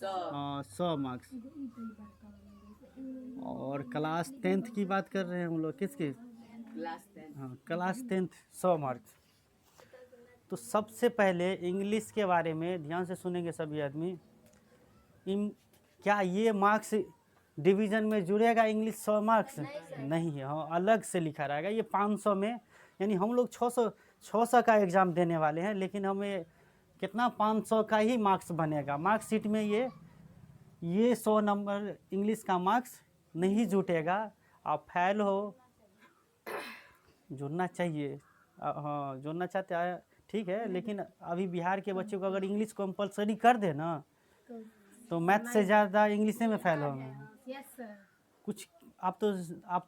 100 marks. और class 10th की बात कर रहे हैं हम लोग, किसकी? हाँ, क्लास 10th 100 मार्क्स। तो सबसे पहले इंग्लिश के बारे में ध्यान से सुनेंगे सभी आदमी। क्या ये मार्क्स डिवीज़न में जुड़ेगा? इंग्लिश 100 मार्क्स नहीं है, हाँ अलग से लिखा रहेगा। ये 500 में, यानी हम लोग 600 का एग्ज़ाम देने वाले हैं, लेकिन हमें कितना 500 का ही मार्क्स बनेगा। मार्कशीट में ये 100 नंबर इंग्लिश का मार्क्स नहीं जुटेगा। आप फेल हो, जुड़ना चाहिए, हाँ जुड़ना चाहते हैं ठीक है, लेकिन अभी बिहार के बच्चों को अगर इंग्लिश कंपलसरी कर दे ना तो मैथ से ज़्यादा इंग्लिश में फेल होंगे। कुछ आप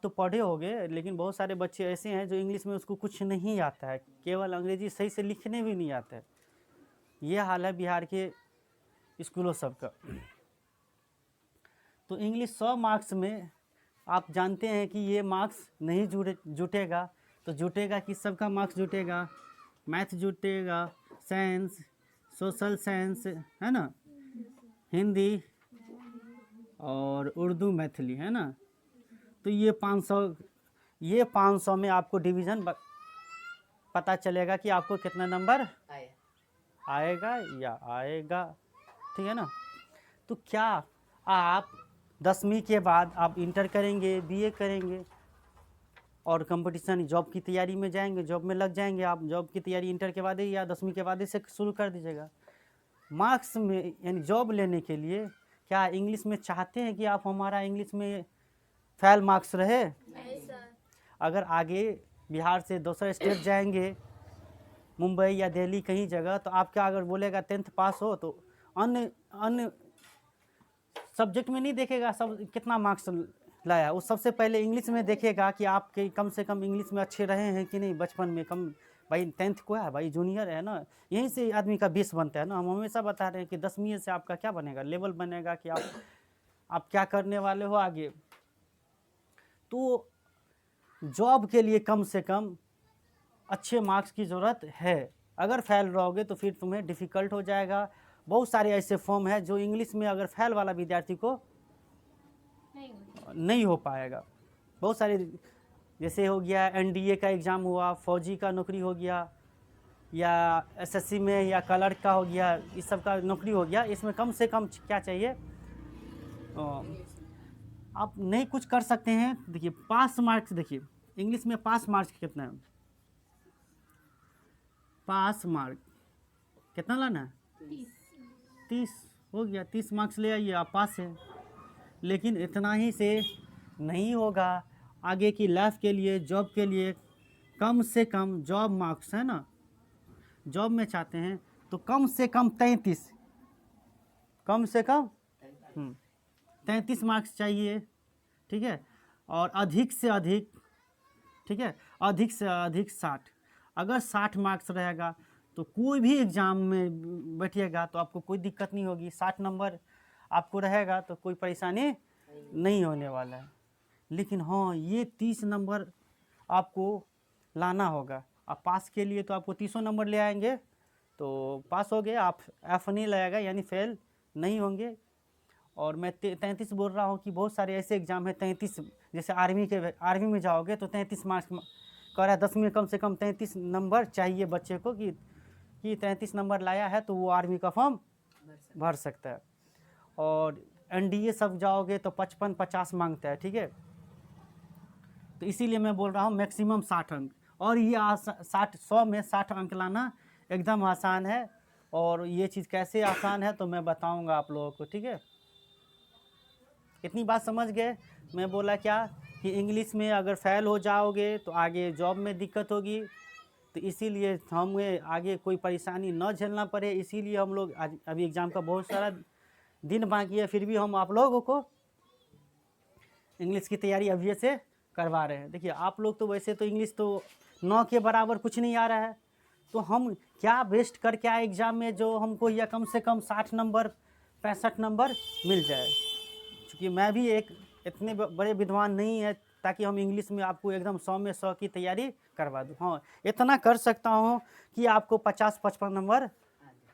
तो पढ़े होंगे, लेकिन बहुत सारे बच्चे ऐसे हैं जो इंग्लिश में उसको कुछ नहीं आता है, केवल अंग्रेजी सही से लिखने भी नहीं आता है। ये हाल है बिहार के स्कूलों सबका। तो इंग्लिश 100 मार्क्स में आप जानते हैं कि ये मार्क्स नहीं जुटेगा। तो जुटेगा कि सबका मार्क्स जुटेगा, मैथ जुटेगा, साइंस, सोशल साइंस, है ना, हिंदी और उर्दू मैथिली, है ना। तो ये 500 में आपको डिवीज़न पता चलेगा कि आपको कितना नंबर आएगा या आएगा, ठीक है ना। तो क्या आप 10वीं के बाद आप इंटर करेंगे, बीए करेंगे और कंपटीशन जॉब की तैयारी में जाएंगे, जॉब में लग जाएंगे। आप जॉब की तैयारी इंटर के बाद ही या 10वीं के बाद ही से शुरू कर दीजिएगा। मार्क्स में यानी जॉब लेने के लिए क्या इंग्लिश में चाहते हैं कि आप हमारा इंग्लिश में फेल मार्क्स रहे? नहीं सर। अगर आगे बिहार से दूसरे स्टेट जाएंगे, मुंबई या दिल्ली कहीं जगह, तो आप क्या अगर बोलेगा 10th पास हो तो अन्य सब्जेक्ट में नहीं देखेगा सब कितना मार्क्स लाया, वो सबसे पहले इंग्लिश में देखेगा कि आप कम से कम इंग्लिश में अच्छे रहे हैं कि नहीं बचपन में। कम भाई 10th को है, भाई जूनियर है ना, यहीं से आदमी का बेस बनता है ना। हम हमेशा बता रहे हैं कि 10वीं से आपका क्या बनेगा, लेवल बनेगा कि आप क्या करने वाले हो आगे। तो जॉब के लिए कम से कम अच्छे मार्क्स की ज़रूरत है। अगर फेल रहोगे तो फिर तुम्हें डिफ़िकल्ट हो जाएगा। बहुत सारे ऐसे फॉर्म है जो इंग्लिश में अगर फेल वाला विद्यार्थी को नहीं हो पाएगा। बहुत सारे, जैसे हो गया एनडीए का एग्ज़ाम हुआ, फौजी का नौकरी हो गया, या एसएससी में या क्लर्क का हो गया, इस सब का नौकरी हो गया। इसमें कम से कम क्या चाहिए, आप नहीं कुछ कर सकते हैं। देखिए पास मार्क्स, देखिए इंग्लिश में पास मार्क्स कितना है? पास मार्क कितना लाना है? 30 हो गया, 30 मार्क्स ले आइए, आप पास हैं। लेकिन इतना ही से नहीं होगा। आगे की लाइफ के लिए, जॉब के लिए कम से कम जॉब मार्क्स, है ना, जॉब में चाहते हैं तो कम से कम 33, कम से कम 33 मार्क्स चाहिए, ठीक है। और अधिक से अधिक, ठीक है, अधिक से अधिक 60। अगर 60 मार्क्स रहेगा तो कोई भी एग्ज़ाम में बैठिएगा तो आपको कोई दिक्कत नहीं होगी। 60 नंबर आपको रहेगा तो कोई परेशानी नहीं होने वाला है। लेकिन हाँ, ये 30 नंबर आपको लाना होगा। आप पास के लिए तो आपको 30 नंबर ले आएंगे तो पास हो गए आप, एफ नहीं लगेगा यानी फेल नहीं होंगे। और मैं 33 बोल रहा हूँ कि बहुत सारे ऐसे एग्ज़ाम है 33, जैसे आर्मी में जाओगे तो 33 मार्क्स कह रहा है। 10वीं में कम से कम 33 नंबर चाहिए बच्चे को कि 33 नंबर लाया है तो वो आर्मी का फॉर्म भर सकता है। और एनडीए सब जाओगे तो 55-50 मांगता है, ठीक है। तो इसीलिए मैं बोल रहा हूँ मैक्सिमम 60 अंक। और ये 100 में 60 अंक लाना एकदम आसान है। और ये चीज़ कैसे आसान है तो मैं बताऊँगा आप लोगों को, ठीक है। इतनी बात समझ गए? मैं बोला क्या कि इंग्लिश में अगर फेल हो जाओगे तो आगे जॉब में दिक्कत होगी। तो इसीलिए हमें आगे कोई परेशानी न झेलना पड़े, इसीलिए हम लोग आज अभी एग्ज़ाम का बहुत सारा दिन बाकी है, फिर भी हम आप लोगों को इंग्लिश की तैयारी अभी से करवा रहे हैं। देखिए आप लोग तो वैसे तो इंग्लिश तो 9 के बराबर कुछ नहीं आ रहा है, तो हम क्या वेस्ट करके आए एग्ज़ाम में जो हमको या कम से कम 60 नंबर 65 नंबर मिल जाए। क्योंकि मैं भी एक इतने बड़े विद्वान नहीं है ताकि हम इंग्लिश में आपको एकदम 100 में 100 की तैयारी करवा दूँ। हाँ, इतना कर सकता हूँ कि आपको 50-55 नंबर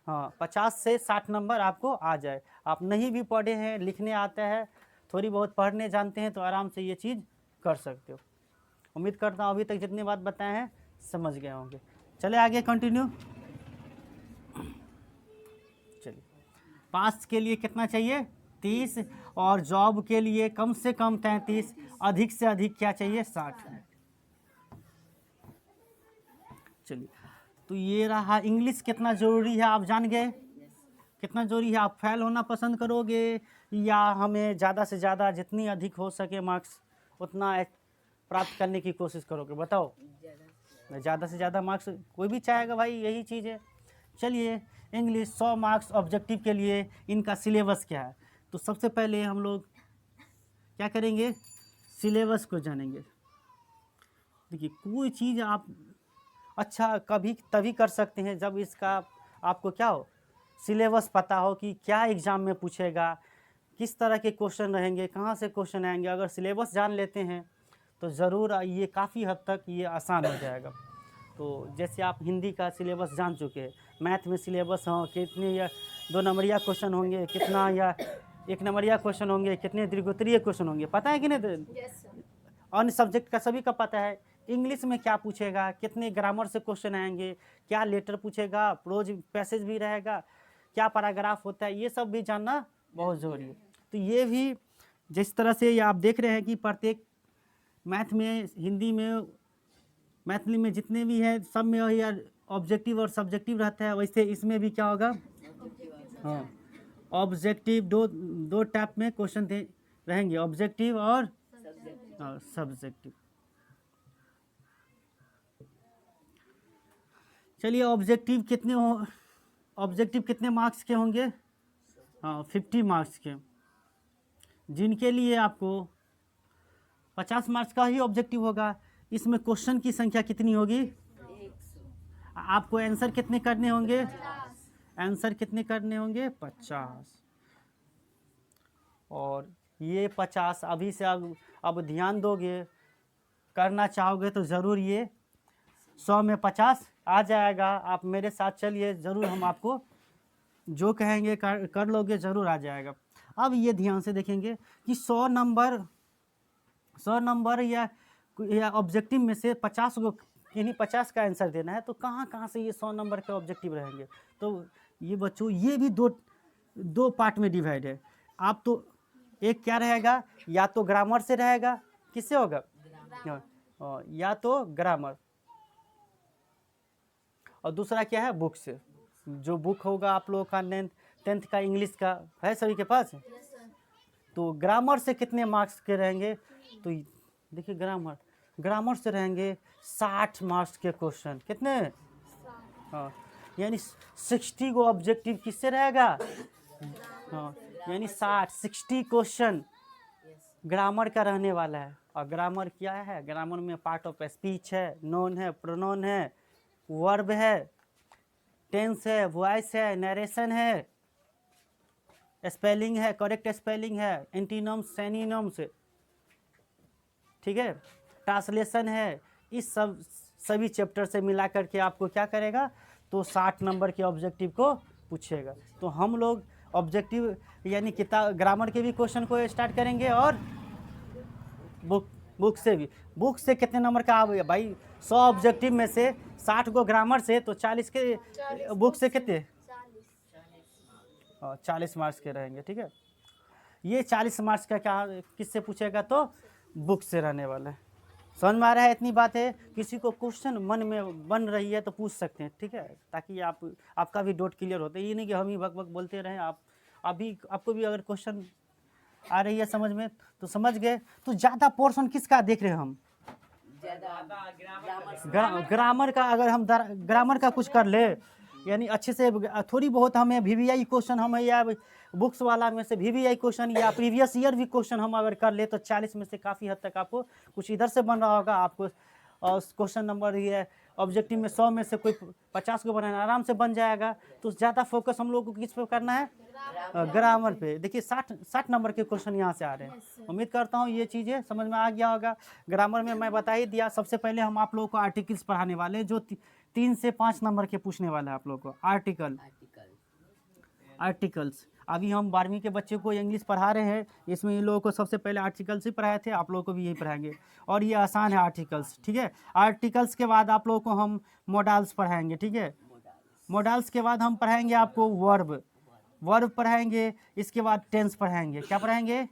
हाँ 50 से 60 नंबर आपको आ जाए। आप नहीं भी पढ़े हैं, लिखने आता है, थोड़ी बहुत पढ़ने जानते हैं तो आराम से ये चीज़ कर सकते हो। उम्मीद करता हूँ अभी तक जितनी बात बताए हैं समझ गए होंगे। चले आगे कंटिन्यू। चलिए, पास के लिए कितना चाहिए 30, और जॉब के लिए कम से कम 33, अधिक से अधिक क्या चाहिए 60। चलिए, तो ये रहा इंग्लिश कितना ज़रूरी है आप जान गए, कितना ज़रूरी है। आप फेल होना पसंद करोगे या हमें ज़्यादा से ज़्यादा जितनी अधिक हो सके मार्क्स उतना प्राप्त करने की कोशिश करोगे, बताओ। ज़्यादा से ज़्यादा मार्क्स कोई भी चाहेगा भाई, यही चीज़ है। चलिए, इंग्लिश 100 मार्क्स ऑब्जेक्टिव के लिए इनका सिलेबस क्या है, तो सबसे पहले हम लोग क्या करेंगे, सिलेबस को जानेंगे। देखिए, कोई चीज़ आप अच्छा कभी तभी कर सकते हैं जब इसका आपको क्या हो, सिलेबस पता हो कि क्या एग्ज़ाम में पूछेगा, किस तरह के क्वेश्चन रहेंगे, कहाँ से क्वेश्चन आएंगे। अगर सिलेबस जान लेते हैं तो ज़रूर ये काफ़ी हद तक ये आसान हो जाएगा। तो जैसे आप हिंदी का सिलेबस जान चुके हैं, मैथ में सिलेबस हो कितने या 2 नंबरिया क्वेश्चन होंगे, कितना या 1 नंबरिया क्वेश्चन होंगे, कितने दीर्घोत्तरीय क्वेश्चन होंगे, पता है कि नहीं। अन्य सब्जेक्ट का सभी का पता है। इंग्लिश में क्या पूछेगा, कितने ग्रामर से क्वेश्चन आएंगे, क्या लेटर पूछेगा, प्रोज पैसेज भी रहेगा, क्या पैराग्राफ होता है, ये सब भी जानना बहुत ज़रूरी है। तो ये भी जिस तरह से ये आप देख रहे हैं कि प्रत्येक मैथ में, हिंदी में, मैथिली में जितने भी है सब में वही ऑब्जेक्टिव और सब्जेक्टिव रहता है, वैसे इसमें भी क्या होगा, हाँ ऑब्जेक्टिव दो टाइप में क्वेश्चन रहेंगे, ऑब्जेक्टिव और सब्जेक्टिव। चलिए, ऑब्जेक्टिव कितने मार्क्स के होंगे, हाँ 50 मार्क्स के, जिनके लिए आपको 50 मार्क्स का ही ऑब्जेक्टिव होगा। इसमें क्वेश्चन की संख्या कितनी होगी, 100। आपको आंसर कितने करने होंगे, आंसर कितने करने होंगे 50। और ये 50 अभी से अब ध्यान दोगे, करना चाहोगे तो ज़रूर ये 100 में 50 आ जाएगा। आप मेरे साथ चलिए, ज़रूर हम आपको जो कहेंगे कर लोगे, ज़रूर आ जाएगा। अब ये ध्यान से देखेंगे कि 100 नंबर या ऑब्जेक्टिव में से 50 को यानी 50 का आंसर देना है, तो कहाँ कहाँ से ये 100 नंबर के ऑब्जेक्टिव रहेंगे। तो ये बच्चों, ये भी दो पार्ट में डिवाइड है। आप तो एक क्या रहेगा, या तो ग्रामर से रहेगा, किससे होगा, या तो ग्रामर, और दूसरा क्या है, बुक से। जो बुक होगा आप लोगों का 10th का इंग्लिश का है सभी के पास। तो ग्रामर से कितने मार्क्स के रहेंगे, तो देखिए ग्रामर से रहेंगे 60 मार्क्स के क्वेश्चन, कितने, हाँ यानी 60 को ऑब्जेक्टिव किससे रहेगा, हाँ यानी 60 क्वेश्चन ग्रामर का रहने वाला है। और ग्रामर क्या है, ग्रामर में पार्ट ऑफ स्पीच है, नोन है, प्रोनाउन है, वर्ब है, टेंस है, वॉइस है, नरेशन है, स्पेलिंग है, करेक्ट स्पेलिंग है, एंटीनम्स, सिनोनिम्स, ठीक है, ट्रांसलेशन है। इस सभी चैप्टर से मिला करके आपको क्या करेगा, तो 60 नंबर के ऑब्जेक्टिव को पूछेगा। तो हम लोग ऑब्जेक्टिव यानी किताब ग्रामर के भी क्वेश्चन को स्टार्ट करेंगे, और बुक से भी। बुक से कितने नंबर का आप भाई, 100 ऑब्जेक्टिव में से 60 को ग्रामर से, तो 40 के बुक से कितने, 40 मार्क्स के रहेंगे, ठीक है। ये 40 मार्क्स का क्या किससे पूछेगा, तो बुक से रहने वाला है। समझ में आ रहा है, इतनी बात है। किसी को क्वेश्चन मन में बन रही है तो पूछ सकते हैं, ठीक है, ताकि आपका भी डाउट क्लियर होता है। ये नहीं कि हम ही बक बोलते रहें। आपको भी अगर क्वेश्चन आ रही है समझ में तो समझ गए। तो ज़्यादा पोर्शन किसका देख रहे हैं हम, ग्रामर का। अगर हम ग्रामर का कुछ कर ले, यानी अच्छे से थोड़ी बहुत हमें VVI क्वेश्चन हम या बुक्स वाला में से VVI क्वेश्चन या प्रीवियस ईयर भी क्वेश्चन हम अगर कर ले, तो 40 में से काफ़ी हद तक आपको कुछ इधर से बन रहा होगा। आपको क्वेश्चन नंबर ये ऑब्जेक्टिव में 100 में से कोई 50 को बनाना आराम से बन जाएगा। तो ज़्यादा फोकस हम लोग को किस पे करना है, ग्रामर पे। देखिए 60 नंबर के क्वेश्चन यहाँ से आ रहे हैं। उम्मीद करता हूँ ये चीज़ें समझ में आ गया होगा। ग्रामर में मैं बता ही दिया। सबसे पहले हम आप लोगों को आर्टिकल्स पढ़ाने वाले हैं, जो 3 से 5 नंबर के पूछने वाले हैं आप लोगों को। Article articles. अभी हम 12वीं के बच्चे को इंग्लिश पढ़ा रहे हैं, इसमें इन लोगों को सबसे पहले आर्टिकल्स ही पढ़ाए थे, आप लोगों को भी यही पढ़ाएंगे और ये आसान है आर्टिकल्स, ठीक है। आर्टिकल्स के बाद आप लोगों को हम मोडाल्स पढ़ाएंगे, ठीक है। मोडाल्स के बाद हम पढ़ाएंगे आपको वर्ब, वर्ब पढ़ाएंगे, इसके बाद टेंस पढ़ाएंगे। क्या पढ़ाएंगे?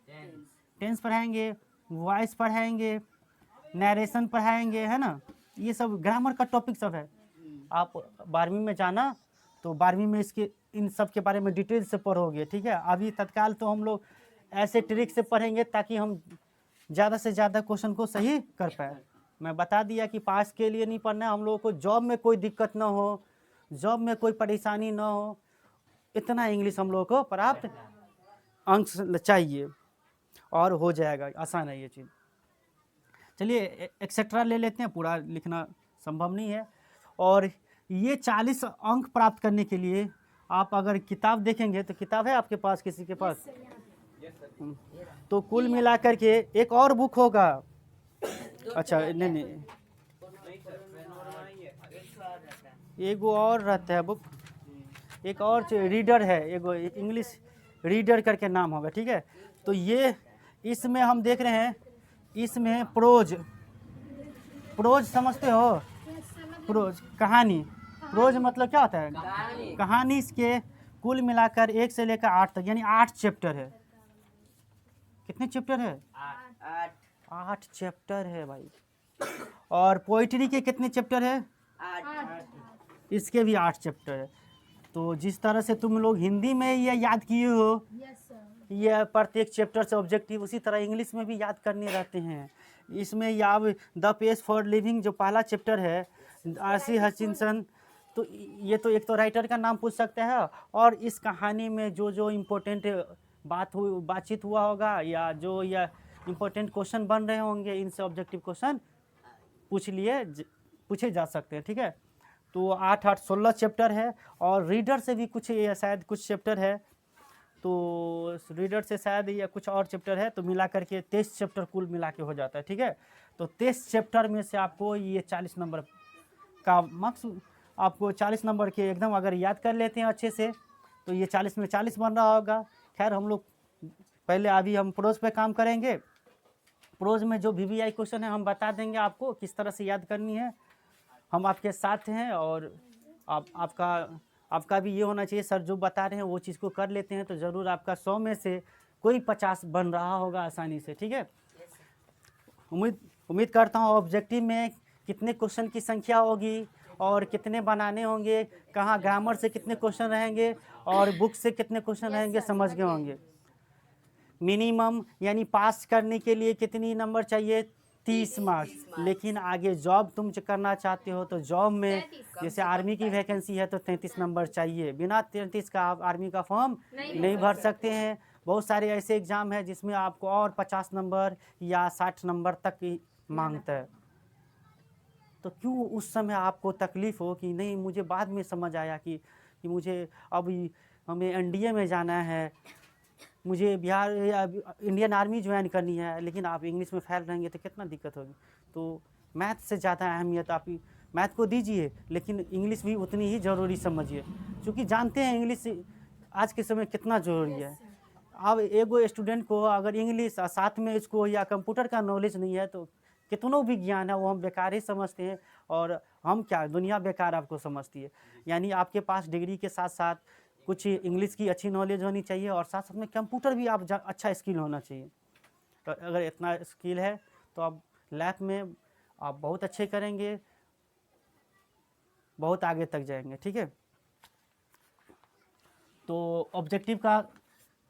टेंस पढ़ाएंगे, वॉइस पढ़ाएंगे, नरेशन पढ़ाएंगे, है ना। ये सब ग्रामर का टॉपिक सब है। आप 12वीं में जाना तो 12वीं में इसके इन सब के बारे में डिटेल से पढ़ोगे, ठीक है। अभी तत्काल तो हम लोग ऐसे ट्रिक से पढ़ेंगे ताकि हम ज़्यादा से ज़्यादा क्वेश्चन को सही कर पाए। मैं बता दिया कि पास के लिए नहीं पढ़ना है, हम लोगों को जॉब में कोई दिक्कत ना हो, जॉब में कोई परेशानी ना हो, इतना इंग्लिश हम लोगों को प्राप्त अंक चाहिए और हो जाएगा, आसान है ये चीज़। चलिए एक्सेट्रा ले लेते हैं, पूरा लिखना संभव नहीं है। और ये 40 अंक प्राप्त करने के लिए आप अगर किताब देखेंगे तो किताब है आपके पास, किसी के पास? तो कुल मिलाकर के एक और बुक होगा। अच्छा नहीं, एक और रहता है बुक, एक और रीडर है, एक इंग्लिश रीडर करके नाम होगा, ठीक है। तो ये इसमें हम देख रहे हैं, इसमें प्रोज, प्रोज समझते हो? प्रोज कहानी, प्रोज मतलब क्या होता है? कहानी। इसके कुल मिलाकर 1 से लेकर 8 तक, यानी 8 चैप्टर है। कितने चैप्टर है? 8 चैप्टर है भाई। और पोइट्री के कितने चैप्टर है? 8। इसके भी 8 चैप्टर है। तो जिस तरह से तुम लोग हिंदी में ये याद किए हो, ये प्रत्येक चैप्टर से ऑब्जेक्टिव, उसी तरह इंग्लिश में भी याद करने रहते हैं। इसमें या द पेज फॉर लिविंग जो पहला चैप्टर है, आर.सी. हचिंसन, तो ये तो एक तो राइटर का नाम पूछ सकते हैं, और इस कहानी में जो जो इम्पोर्टेंट बातचीत हुआ होगा या जो या इम्पोर्टेंट क्वेश्चन बन रहे होंगे, इनसे ऑब्जेक्टिव क्वेश्चन पूछे जा सकते हैं, ठीक है। तो 8 16 चैप्टर है, और रीडर से भी कुछ शायद कुछ चैप्टर है, तो रीडर से शायद या कुछ और चैप्टर है, तो मिला करके 23 चैप्टर कुल मिला के हो जाता है, ठीक है। तो 23 चैप्टर में से आपको ये 40 नंबर का मार्क्स, आपको 40 नंबर के एकदम अगर याद कर लेते हैं अच्छे से, तो ये 40 में 40 बन रहा होगा। खैर हम लोग पहले अभी हम प्रोज पे काम करेंगे। प्रोज में जो VVI क्वेश्चन है हम बता देंगे आपको किस तरह से याद करनी है। हम आपके साथ हैं, और आपका भी ये होना चाहिए, सर जो बता रहे हैं वो चीज़ को कर लेते हैं, तो ज़रूर आपका 100 में से कोई 50 बन रहा होगा आसानी से, ठीक है। उम्मीद करता हूँ ऑब्जेक्टिव में कितने क्वेश्चन की संख्या होगी और कितने बनाने होंगे, कहाँ ग्रामर से कितने क्वेश्चन रहेंगे और बुक से कितने क्वेश्चन रहेंगे, समझ गए होंगे। मिनिमम यानी पास करने के लिए कितनी नंबर चाहिए? 30 मार्क्स। लेकिन आगे जॉब तुम करना चाहते हो तो जॉब में जैसे आर्मी की वैकेंसी है तो 33 नंबर चाहिए। बिना 33 का आप आर्मी का फॉर्म नहीं भर सकते हैं। बहुत सारे ऐसे एग्ज़ाम है जिसमें आपको और 50 नंबर या 60 नंबर तक ही मांगता है। तो क्यों उस समय आपको तकलीफ़ हो कि नहीं, मुझे बाद में समझ आया कि मुझे अभी हमें NDA में जाना है, मुझे बिहार या इंडियन आर्मी ज्वाइन करनी है, लेकिन आप इंग्लिश में फेल रहेंगे तो कितना दिक्कत होगी। तो मैथ से ज़्यादा अहमियत आप मैथ को दीजिए, लेकिन इंग्लिश भी उतनी ही ज़रूरी समझिए, क्योंकि जानते हैं इंग्लिश आज के समय कितना ज़रूरी है। अब एगो स्टूडेंट को अगर इंग्लिश साथ में इसको या कंप्यूटर का नॉलेज नहीं है तो कितनों भी ज्ञान है वो हम बेकार ही समझते हैं, और हम क्या, दुनिया बेकार आपको समझती है। यानी आपके पास डिग्री के साथ साथ कुछ इंग्लिश की अच्छी नॉलेज होनी चाहिए, और साथ साथ में कंप्यूटर भी आप अच्छा स्किल होना चाहिए। तो अगर इतना स्किल है तो आप लैब में आप बहुत अच्छे करेंगे, बहुत आगे तक जाएंगे, ठीक है। तो ऑब्जेक्टिव का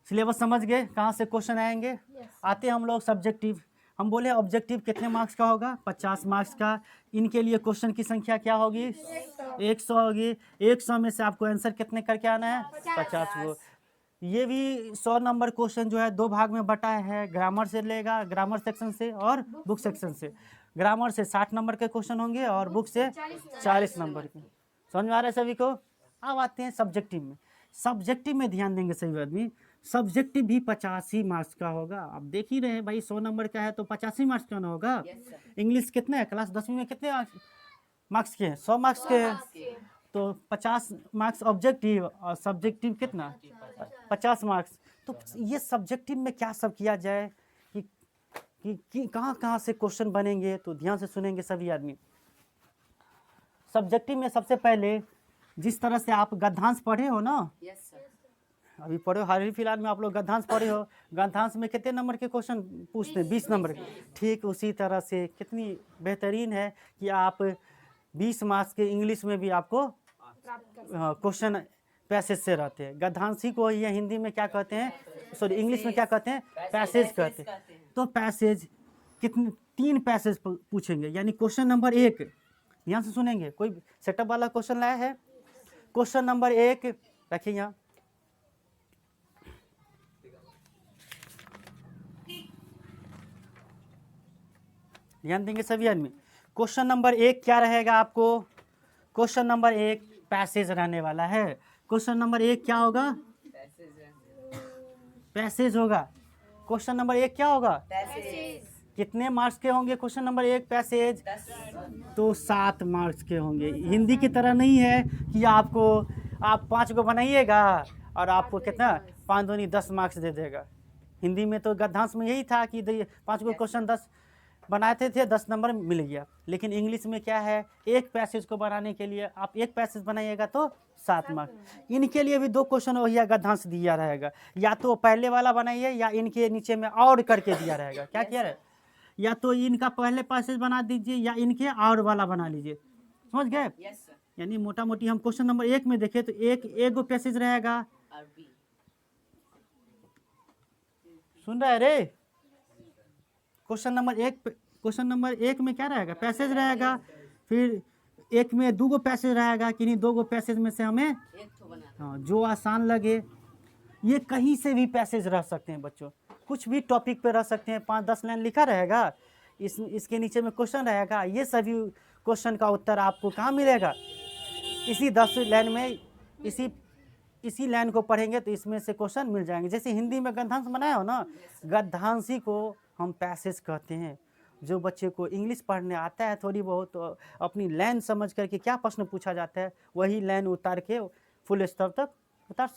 सिलेबस समझ गए, कहाँ से क्वेश्चन आएंगे। आते हम लोग सब्जेक्टिव। हम बोले ऑब्जेक्टिव कितने मार्क्स का होगा? 50 मार्क्स का। इनके लिए क्वेश्चन की संख्या क्या होगी? 100 होगी। 100 में से आपको आंसर कितने करके आना है? 50 को। ये भी 100 नंबर क्वेश्चन जो है 2 भाग में बटा है, ग्रामर से लेगा, ग्रामर सेक्शन से और बुक सेक्शन से। ग्रामर से 60 नंबर के क्वेश्चन होंगे और बुक से 40 नंबर के। समझ में आ रहा है सभी को? अब आते हैं सब्जेक्टिव में। सब्जेक्टिव में ध्यान देंगे सभी आदमी। सब्जेक्टिव भी 85 मार्क्स का होगा। आप देख ही रहे हैं भाई, 100 नंबर का है तो 85 मार्क्स का ना होगा। इंग्लिश कितने है? क्लास 10वीं में कितने मार्क्स के हैं? 100 मार्क्स के हैं। तो 50 मार्क्स ऑब्जेक्टिव और सब्जेक्टिव कितना 50 मार्क्स। तो ये सब्जेक्टिव में क्या सब किया जाए कि कहाँ कहाँ से क्वेश्चन बनेंगे, तो ध्यान से सुनेंगे सभी आदमी। सब्जेक्टिव में सबसे पहले जिस तरह से आप गद्यांश पढ़े हो ना, अभी पढ़े हो, हाल ही फिलहाल में आप लोग गद्यांश पढ़े हो। गद्यांश में कितने नंबर के क्वेश्चन पूछते हैं 20 नंबर के। ठीक उसी तरह से कितनी बेहतरीन है कि आप 20 मार्क्स के इंग्लिश में भी आपको क्वेश्चन पैसेज से रहते हैं। गद्यांशी को ये हिंदी में क्या कहते हैं, सॉरी इंग्लिश में क्या कहते हैं, पैसेज कहते हैं। तो पैसेज कितने 3 पैसेज पूछेंगे, यानी क्वेश्चन नंबर 1 ध्यान से सुनेंगे। कोई सेटअप वाला क्वेश्चन लाया है? क्वेश्चन नंबर 1 रखिए यहाँ, ध्यान देंगे सभी आदमी। क्वेश्चन नंबर 1 क्या रहेगा आपको? क्वेश्चन नंबर 1 पैसेज रहने वाला है। क्वेश्चन नंबर 1 क्या होगा? पैसेज होगा। क्वेश्चन नंबर 1 क्या होगा? पैसेज। कितने मार्क्स के होंगे क्वेश्चन नंबर 1 पैसेज? तो 7 मार्क्स के होंगे। हिंदी की तरह नहीं है कि आप 5 को बनाइएगा और आपको कितना 5 दूनी 10 मार्क्स दे देगा। हिंदी में तो गद्यांश में यही था कि 5 को क्वेश्चन 10 बनाते थे, 10 नंबर मिल गया। लेकिन इंग्लिश में क्या है, एक पैसेज को बनाने के लिए आप एक पैसेज बनाइएगा तो 7 मार्क्स। इनके लिए भी 2 क्वेश्चन वही गद्यांश दिया रहेगा, या तो पहले वाला बनाइए या इनके नीचे में और करके दिया रहेगा। क्या किया रहे, या तो इनका पहले पैसेज बना दीजिए या इनके और वाला बना लीजिए। समझ गए? यानी मोटा मोटी हम क्वेश्चन नंबर 1 में देखें तो एक पैसेज रहेगा। सुन रहे रे? क्वेश्चन नंबर 1 में क्या रहेगा? पैसेज रहेगा। फिर 1 में 2 पैसेज रहेगा, किन्हीं 2 पैसेज में से हमें जो आसान लगे। ये कहीं से भी पैसेज रह सकते हैं बच्चों, कुछ भी टॉपिक पे रह सकते हैं। 5-10 लाइन लिखा रहेगा, इसके नीचे में क्वेश्चन रहेगा। ये सभी क्वेश्चन का उत्तर आपको कहाँ मिलेगा? इसी 10 लाइन में, इसी लाइन को पढ़ेंगे तो इसमें से क्वेश्चन मिल जाएंगे। जैसे हिंदी में गद्यांश बनाया हो ना, गद्यांशी को हम पैसेज कहते हैं। जो बच्चे को इंग्लिश पढ़ने आता है थोड़ी बहुत, तो अपनी लाइन समझ करके क्या प्रश्न पूछा जाता है वही लाइन उतार के फुल स्टॉप तक उतार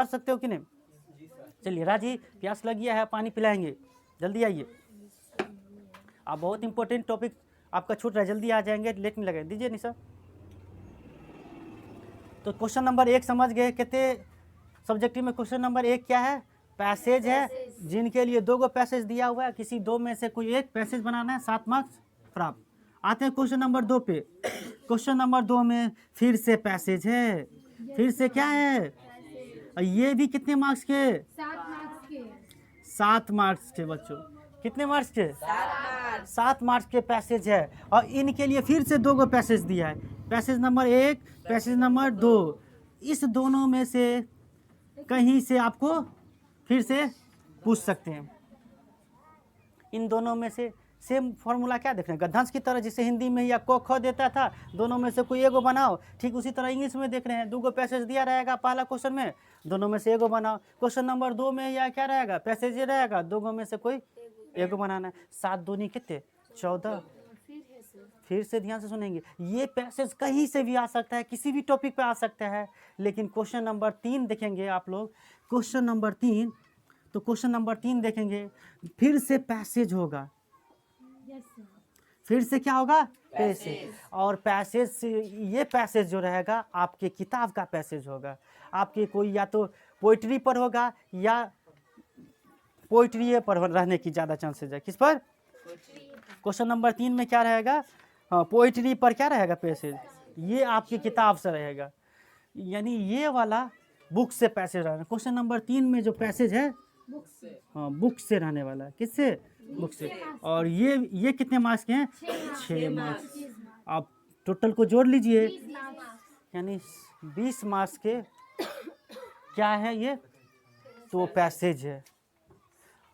सकते हो कि नहीं? चलिए राजी, प्यास लग गया है, पानी पिलाएंगे, जल्दी आइए। आप बहुत इंपॉर्टेंट टॉपिक आपका छूट रहा है, जल्दी आ जाएंगे, लेट नहीं लगे। दीजिए निशा। तो क्वेश्चन नंबर 1 समझ गए। कितने सब्जेक्टिव में क्वेश्चन नंबर 1 क्या है? पैसेज है। जिनके लिए 2 पैसेज दिया हुआ है, किसी 2 में से कोई एक पैसेज बनाना है, 7 मार्क्स प्राप्त। आते हैं क्वेश्चन नंबर 2 पे। क्वेश्चन नंबर 2 में फिर से पैसेज है। फिर से क्या है? और ये भी कितने मार्क्स के? 7 मार्क्स के बच्चों। कितने मार्क्स के? 7 मार्क्स के पैसेज है। और इनके लिए फिर से 2 पैसेज दिया है, पैसेज नंबर 1, पैसेज नंबर 2। इस दोनों में से कहीं से आपको फिर से पूछ सकते हैं। इन दोनों में से सेम फॉर्मूला क्या देख रहे हैं? गद्यांश की तरह जैसे हिंदी में या क ख देता था, दोनों में से कोई एगो बनाओ। ठीक उसी तरह इंग्लिश में देख रहे हैं, 2 पैसेज दिया रहेगा पहला क्वेश्चन में, दोनों में से एगो बनाओ। क्वेश्चन नंबर 2 में या क्या रहेगा? पैसेज रहेगा, 2 में से कोई एगो बनाना है। 7 दूनी कितने? 14। फिर से ध्यान से सुनेंगे, ये पैसेज कहीं से भी आ सकता है, किसी भी टॉपिक पे आ सकता है। लेकिन क्वेश्चन नंबर 3 देखेंगे आप लोग, क्वेश्चन नंबर 3, तो क्वेश्चन नंबर 3 देखेंगे, फिर से पैसेज होगा। फिर से क्या होगा? पैसेज। और पैसेज से ये पैसेज जो रहेगा आपके किताब का पैसेज होगा। आपके कोई या तो पोइट्री पर होगा या पोइट्री पर रहने की ज़्यादा चांसेस है। किस पर? क्वेश्चन नंबर 3 में क्या रहेगा? हाँ, पोइट्री पर क्या रहेगा? पैसेज। ये आपकी किताब से रहेगा, यानी ये वाला बुक से पैसेज रहना। क्वेश्चन नंबर 3 में जो पैसेज है हाँ बुक से रहने वाला है। किससे? बुक से। और ये कितने मार्क्स के हैं? 6 मार्क्स। आप टोटल को जोड़ लीजिए, यानी 20 मार्क्स के क्या है ये? तो पैसेज है।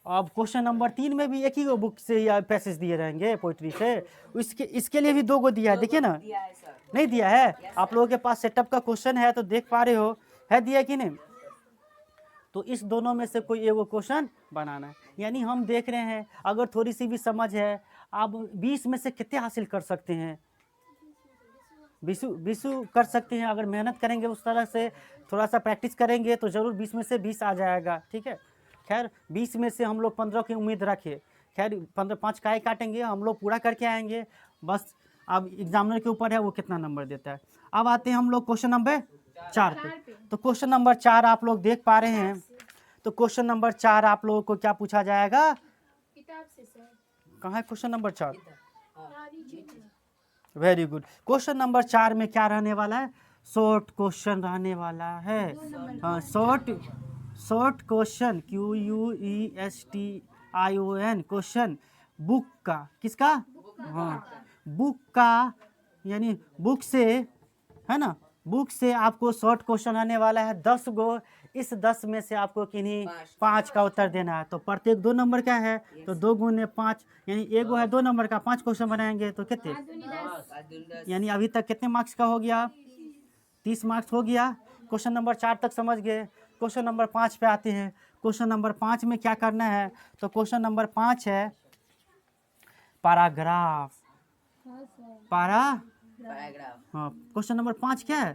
अब क्वेश्चन नंबर 3 में भी एक ही बुक से या पैसेज दिए रहेंगे पोइट्री से। इसके लिए भी 2 दिया है, देखिए ना। नहीं दिया है? आप लोगों के पास सेटअप का क्वेश्चन है तो देख पा रहे हो, है दिया कि नहीं? तो इस दोनों में से कोई एगो क्वेश्चन बनाना है। यानी हम देख रहे हैं, अगर थोड़ी सी भी समझ है, आप 20 में से कितने हासिल कर सकते हैं? बीसू बीसू कर सकते हैं, अगर मेहनत करेंगे उस तरह से, थोड़ा सा प्रैक्टिस करेंगे तो ज़रूर 20 में से 20 आ जाएगा। ठीक है, खैर 20 में से हम लोग 15 की उम्मीद रखिए। खैर 15 5 काहे काटेंगे, हम लोग पूरा करके आएंगे, बस अब एग्जामिनर के ऊपर है वो कितना नंबर देता है। अब आते हैं हम लोग क्वेश्चन नंबर 4 पे। तो क्वेश्चन नंबर 4 आप लोग देख पा रहे हैं। तो क्वेश्चन नंबर 4 आप लोगों को क्या पूछा जाएगा? किताब से सर। कहाँ है question number 4? Very good. Question number 4 में क्या रहने वाला है? शॉर्ट क्वेश्चन रहने वाला है। हाँ, short question, QUESTION question book का, किसका? हाँ, बुक का, यानी बुक से, है ना, बुक से आपको शॉर्ट क्वेश्चन आने वाला है 10 गो। इस 10 में से आपको किन्हीं 5 का उत्तर देना है। तो प्रत्येक 2 नंबर का है, तो 2 गुने 5, यानी एक गो है 2 नंबर का, 5 क्वेश्चन बनाएंगे तो कितने, यानी अभी तक कितने मार्क्स का हो गया? 30 मार्क्स हो गया। क्वेश्चन नंबर 4 तक समझ गए। क्वेश्चन नंबर 5 पे आते हैं। क्वेश्चन नंबर 5 में क्या करना है? तो क्वेश्चन नंबर 5 है पैराग्राफ। हाँ, क्वेश्चन नंबर 5 क्या है?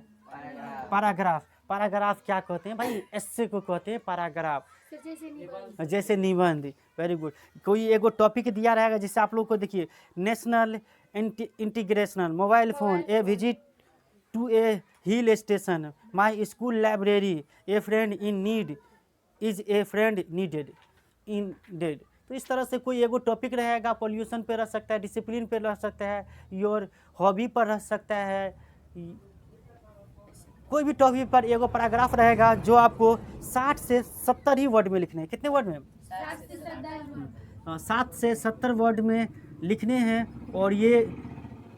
पैराग्राफ। पैराग्राफ क्या कहते हैं भाई? एस्से को कहते हैं पैराग्राफ, जैसे निबंध। Very good. कोई एगो टॉपिक दिया रहेगा जिससे आप लोग को, देखिए, national integrational mobile phone, a visit to a hill station, my school library, a friend in need, is a friend needed indeed. तो इस तरह से कोई एगो टॉपिक रहेगा, पोल्यूशन पे रह सकता है, डिसिप्लिन पे रह सकता है, योर हॉबी पर रह सकता है, कोई भी टॉपिक पर एगो पैराग्राफ रहेगा जो आपको 60 से 70 ही वर्ड में लिखने हैं। कितने वर्ड में? 7 से 70 वर्ड में लिखने हैं। और ये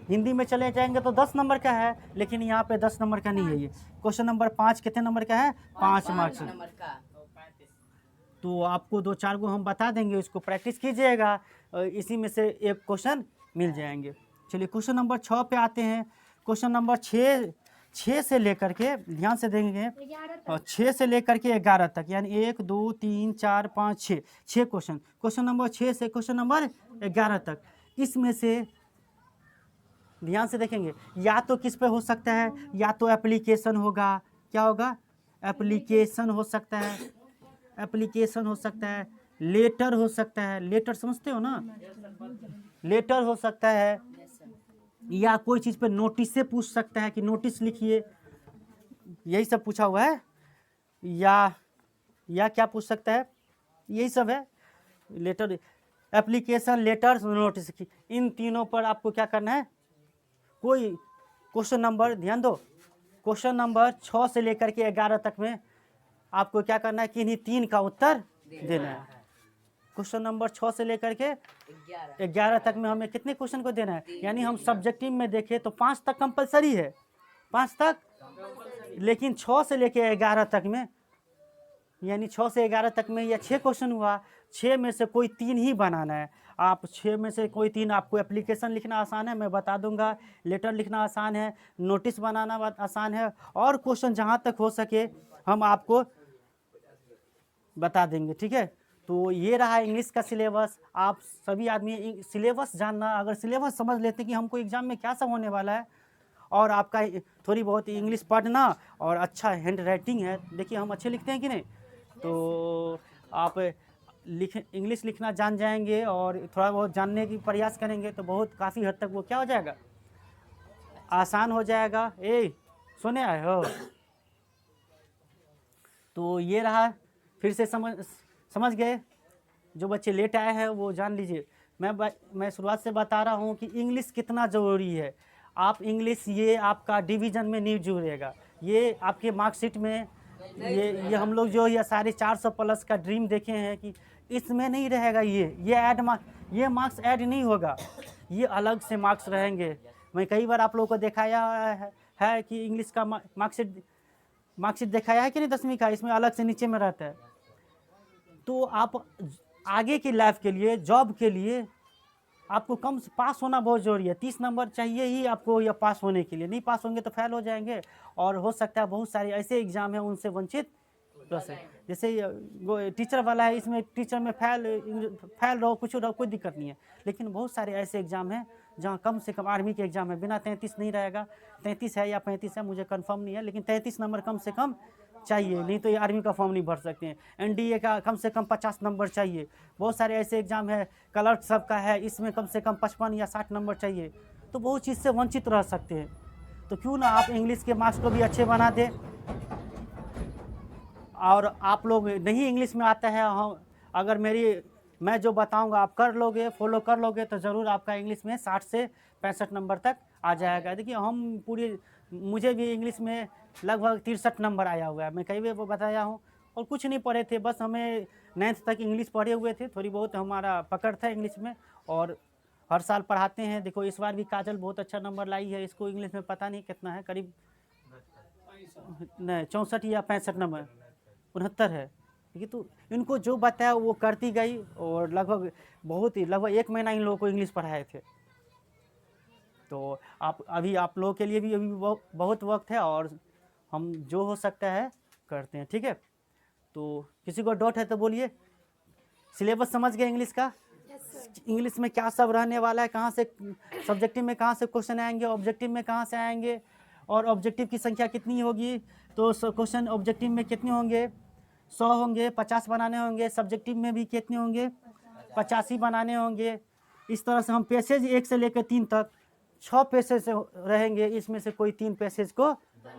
हिंदी में चले जाएंगे तो 10 नंबर का है, लेकिन यहाँ पे 10 नंबर का नहीं है। ये क्वेश्चन नंबर 5 कितने नंबर का है? 5 मार्क्स। तो आपको 2-4 को हम बता देंगे, उसको प्रैक्टिस कीजिएगा, इसी में से एक क्वेश्चन मिल जाएंगे। चलिए क्वेश्चन नंबर 6 पे आते हैं। क्वेश्चन नंबर 6 से लेकर के, ध्यान से देंगे, और 6 से लेकर के 11 तक, यानी 1 2 3 4 5 6 क्वेश्चन। क्वेश्चन नंबर 6 से क्वेश्चन नंबर 11 तक, इसमें से ध्यान से देखेंगे, या तो किस पे हो सकता है? या तो एप्लीकेशन होगा। क्या होगा? एप्लीकेशन हो सकता है, एप्लीकेशन हो सकता है, लेटर हो सकता है, लेटर समझते हो ना, लेटर हो सकता है, या कोई चीज़ पे नोटिस से पूछ सकता है कि नोटिस लिखिए, यही सब पूछा हुआ है। या क्या पूछ सकता है? यही सब है, लेटर, एप्लीकेशन, लेटर, नोटिस। इन तीनों पर आपको क्या करना है? कोई क्वेश्चन नंबर, ध्यान दो, क्वेश्चन नंबर 6 से लेकर के 11 तक में आपको क्या करना है कि इन्हीं 3 का उत्तर देना है। क्वेश्चन नंबर 6 से लेकर के 11 तक में हमें कितने क्वेश्चन को देना है? यानी हम सब्जेक्टिव में देखें तो 5 तक कंपलसरी है, 5 तक, लेकिन 6 से लेकर 11 तक में, यानी 6 से 11 तक में या 6 क्वेश्चन हुआ, 6 में से कोई 3 ही बनाना है। आप 6 में से कोई 3, आपको एप्लीकेशन लिखना आसान है, मैं बता दूंगा, लेटर लिखना आसान है, नोटिस बनाना आसान है, और क्वेश्चन जहाँ तक हो सके हम आपको बता देंगे। ठीक है, तो ये रहा इंग्लिश का सिलेबस। आप सभी आदमी सिलेबस जानना, अगर सिलेबस समझ लेते कि हमको एग्जाम में क्या सब होने वाला है, और आपका थोड़ी बहुत इंग्लिश पढ़ना, और अच्छा हैंड राइटिंग है, देखिए हम अच्छे लिखते हैं कि नहीं, तो आप इंग्लिश लिखना जान जाएंगे, और थोड़ा बहुत जानने की प्रयास करेंगे तो बहुत काफ़ी हद तक वो क्या हो जाएगा, आसान हो जाएगा। सुने आए हो? तो ये रहा, फिर से समझ गए। जो बच्चे लेट आए हैं वो जान लीजिए, मैं शुरुआत से बता रहा हूँ कि इंग्लिश कितना ज़रूरी है। आप इंग्लिश, ये आपका डिवीज़न में नहीं जुड़ेगा, ये आपके मार्कशीट में, ये हम लोग जो ये सारे 400 प्लस का ड्रीम देखे हैं कि इसमें नहीं रहेगा। ये मार्क्स ऐड नहीं होगा, ये अलग से मार्क्स रहेंगे। मैं कई बार आप लोगों को दिखाया है कि इंग्लिश का मार्कशीट दिखाया है कि नहीं 10वीं का, इसमें अलग से नीचे में रहता है। तो आप आगे की लाइफ के लिए, जॉब के लिए, आपको कम से पास होना बहुत ज़रूरी है। 30 नंबर चाहिए ही आपको या पास होने के लिए, नहीं पास होंगे तो फेल हो जाएंगे, और हो सकता है बहुत सारे ऐसे एग्जाम हैं उनसे वंचित जैसे टीचर वाला है, इसमें टीचर में फेल रहो, कुछ रहो, कोई दिक्कत नहीं है, लेकिन बहुत सारे ऐसे एग्जाम हैं जहाँ कम से कम आर्मी के एग्ज़ाम है, बिना 33 नहीं रहेगा। 33 है या 35 है मुझे कंफर्म नहीं है, लेकिन 33 नंबर कम से कम चाहिए, नहीं तो ये आर्मी का फॉर्म नहीं भर सकते हैं। एनडीए का कम से कम 50 नंबर चाहिए। बहुत सारे ऐसे एग्ज़ाम है, क्लर्क सब का है, इसमें कम से कम 55 या 60 नंबर चाहिए। तो बहुत चीज़ से वंचित रह सकते हैं। तो क्यों ना आप इंग्लिश के मार्क्स को भी अच्छे बना दें। और आप लोग नहीं इंग्लिश में आता है, हम अगर मैं जो बताऊंगा आप कर लोगे, फॉलो कर लोगे, तो ज़रूर आपका इंग्लिश में 60 से 65 नंबर तक आ जाएगा। देखिए मुझे भी इंग्लिश में लगभग 63 नंबर आया हुआ है। मैं कई बार बताया हूँ, और कुछ नहीं पढ़े थे, बस हमें 9th तक इंग्लिश पढ़े हुए थे, थोड़ी बहुत हमारा पकड़ था इंग्लिश में, और हर साल पढ़ाते हैं। देखो इस बार भी काजल बहुत अच्छा नंबर लाई है, इसको इंग्लिश में पता नहीं कितना है, करीब नहीं 64 या 65 नंबर, 69 है। देखिए तो इनको जो बताया वो करती गई, और लगभग 1 महीना इन लोगों को इंग्लिश पढ़ाए थे। तो आप लोगों के लिए भी अभी बहुत वक्त है, और हम जो हो सकता है करते हैं, ठीक है। तो किसी को डाउट है तो बोलिए। सिलेबस समझ गए इंग्लिश का? इंग्लिश में क्या सब रहने वाला है, कहाँ से सब्जेक्टिव में कहाँ से क्वेश्चन आएंगे, ऑब्जेक्टिव में कहाँ से आएंगे, और ऑब्जेक्टिव की संख्या कितनी होगी, तो क्वेश्चन ऑब्जेक्टिव में कितने होंगे, 100 होंगे, 50 बनाने होंगे, सब्जेक्टिव में भी कितने होंगे, 85 बनाने होंगे। इस तरह से हम पैसेज 1 से लेकर 3 तक 6 पैसेज रहेंगे, इसमें से कोई 3 पैसेज को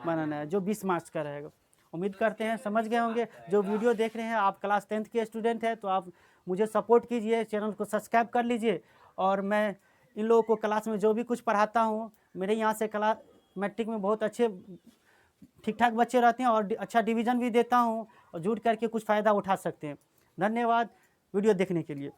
बनाना है, जो 20 मार्क्स का रहेगा। उम्मीद करते हैं समझ गए होंगे। जो वीडियो देख रहे हैं आप क्लास 10th के स्टूडेंट हैं, तो आप मुझे सपोर्ट कीजिए, चैनल को सब्सक्राइब कर लीजिए। और मैं इन लोगों को क्लास में जो भी कुछ पढ़ाता हूँ, मेरे यहाँ से क्लास मैट्रिक में बहुत अच्छे ठीक ठाक बच्चे रहते हैं, और अच्छा डिवीज़न भी देता हूँ, और जुड़ करके कुछ फ़ायदा उठा सकते हैं। धन्यवाद वीडियो देखने के लिए।